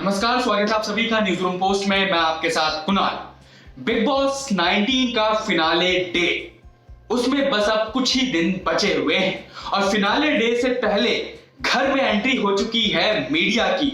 नमस्कार, स्वागत है आप सभी का न्यूज रूम पोस्ट में। मैं आपके साथ कुणाल। बिग बॉस 19 का फिनाले डे, उसमें बस अब कुछ ही दिन बचे हुए हैं और फिनाले डे से पहले घर में एंट्री हो चुकी है मीडिया की।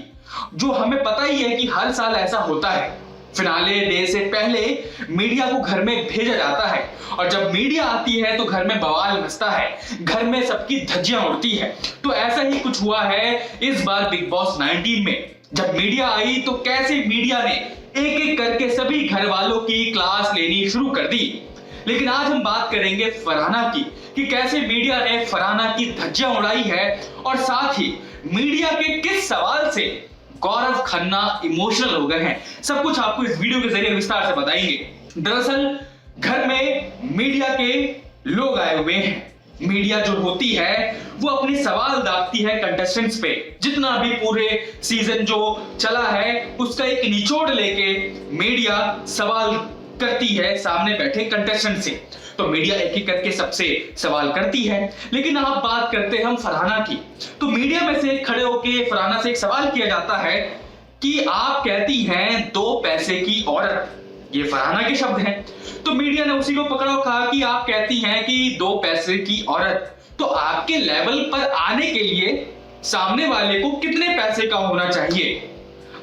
जो हमें पता ही है कि हर साल ऐसा होता है, फिनाले डे से पहले मीडिया को घर में भेजा जाता है और जब मीडिया आती है तो घर में बवाल मचता है, घर में सबकी धज्जियां उड़ती है। तो ऐसा ही कुछ हुआ है इस बार बिग बॉस 19 में। जब मीडिया आई तो कैसे मीडिया ने एक एक करके सभी घर वालों की क्लास लेनी शुरू कर दी। लेकिन आज हम बात करेंगे फरहाना की कि कैसे मीडिया ने फरहाना की धज्जियां उड़ाई है और साथ ही मीडिया के किस सवाल से गौरव खन्ना इमोशनल हो गए हैं। सब कुछ आपको इस वीडियो के जरिए विस्तार से बताएंगे। दरअसल घर में मीडिया के लोग आए हुए हैं। मीडिया जो होती है वो अपने सवाल दागती है कंटेस्टेंट्स पे। जितना भी पूरे सीजन जो चला है उसका एक निचोड़ लेके मीडिया सवाल करती है सामने बैठे कंटेस्टेंट से। तो मीडिया एक एक करके सबसे सवाल करती है। लेकिन आप बात करते हैं हम फरहाना की, तो मीडिया में से खड़े होके फरहाना से एक सवाल किया जाता है कि आप कहती हैं 2 पैसे की औरत, ये फरहाना के शब्द हैं। तो मीडिया ने उसी को पकड़ा और कहा कि आप कहती हैं कि 2 पैसे की औरत, तो आपके लेवल पर आने के लिए सामने वाले को कितने पैसे का होना चाहिए।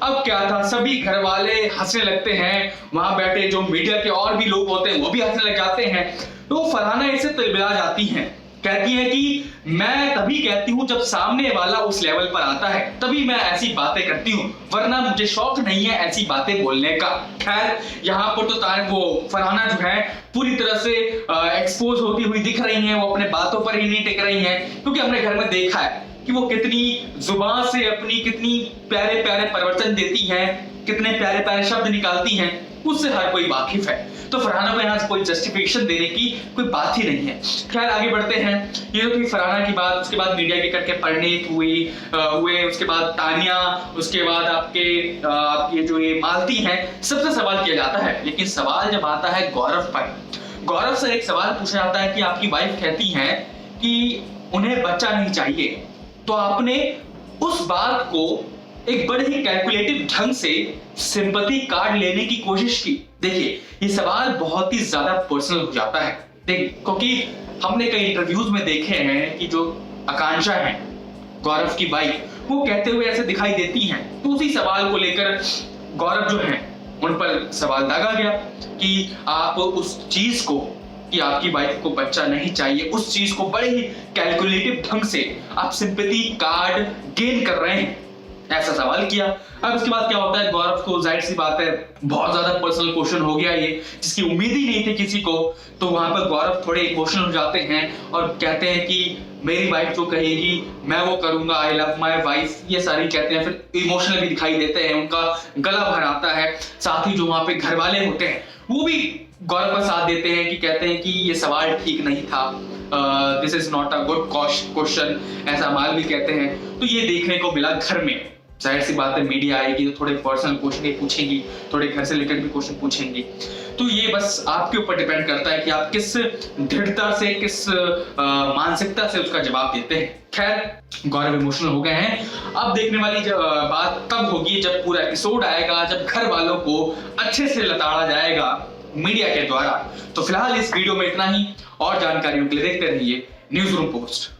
अब क्या था, सभी घर वाले हंसने लगते हैं, वहां बैठे जो मीडिया के और भी लोग होते हैं वो भी हंसने लग जाते हैं। तो फरहाना इससे तिलमिला जाती हैं, कहती है कि मैं तभी कहती हूं जब सामने वाला उस लेवल पर आता है, तभी मैं ऐसी बातें करती हूं, वरना मुझे शौक नहीं है ऐसी बातें बोलने का। खैर यहाँ पर तो वो फरहाना जो है पूरी तरह से एक्सपोज होती हुई दिख रही हैं। वो अपने बातों पर ही नहीं टिक रही हैं, क्योंकि हमने घर में देखा है कि वो कितनी जुबान से अपनी कितनी प्यारे प्यारे परिवर्तन देती हैं, कितने प्यारे प्यारे शब्द निकालती हैं, उससे हर कोई वाकिफ है। तो फरहाना को यहाँ कोई जस्टिफिकेशन देने की कोई बात ही नहीं है। खैर आगे बढ़ते हैं। ये तो थी फरहाना की बात। उसके बाद मीडिया के करके परिणीत हुए, उसके बाद तानिया, उसके बाद आपके जो ये मालती हैं, सबसे सवाल किया जाता है। लेकिन सवाल जब आता है गौरव पर, गौरव से एक सवाल पूछा जाता है कि आपकी वाइफ कहती हैं कि उन्हें बच्चा नहीं चाहिए, तो आपने उस बात को एक बड़े ही कैलकुलेटिव ढंग से सिंपैथी कार्ड लेने की कोशिश की। देखिए ये सवाल बहुत ही ज्यादा पर्सनल हो जाता है, क्योंकि हमने कई इंटरव्यूज में देखे हैं कि जो आकांक्षा है गौरव की वाइफ, वो कहते हुए ऐसे दिखाई देती हैं। तो उसी सवाल को लेकर गौरव जो है उन पर सवाल दागा गया कि आप उस चीज को कि आपकी वाइफ को बच्चा नहीं चाहिए, उस चीज को बड़े ही कैलकुलेटिव ढंग से आप सिंपैथी कार्ड गेन कर रहे हैं, ऐसा सवाल किया। अब इसके बाद क्या होता है, गौरव को जाहिर सी बात है बहुत ज्यादा पर्सनल क्वेश्चन हो गया ये, जिसकी उम्मीद ही नहीं थी किसी को। तो वहां पर गौरव थोड़े इमोशनल हो जाते हैं और कहते हैं कि मेरी वाइफ जो कहेगी मैं वो करूंगा, आई लव माई वाइफ, ये सारी कहते हैं। फिर इमोशनल भी दिखाई देते हैं, उनका गला भर आता है। साथ ही जो वहां पे घर वाले होते हैं वो भी गौरव का साथ देते हैं कि कहते हैं कि ये सवाल ठीक नहीं था, this is not a good question, ऐसा माल भी कहते हैं। तो ये देखने को मिला घर में। जाहिर सी बात है मीडिया आएगी तो थोड़े पर्सनल क्वेश्चन पूछेंगी, थोड़े घर से रिलेटेड भी क्वेश्चन पूछेंगी। तो ये बस आपके ऊपर डिपेंड करता है कि आप किस दृढ़ता से, किस मानसिकता से उसका जवाब देते हैं। खैर गौरव इमोशनल हो गए हैं। अब देखने वाली बात तब होगी जब पूरा एपिसोड आएगा, जब घर वालों को अच्छे से लताड़ा जाएगा मीडिया के द्वारा। तो फिलहाल इस वीडियो में इतना ही, और जानकारियों के लिए देखते रहिए न्यूज रूम पोस्ट।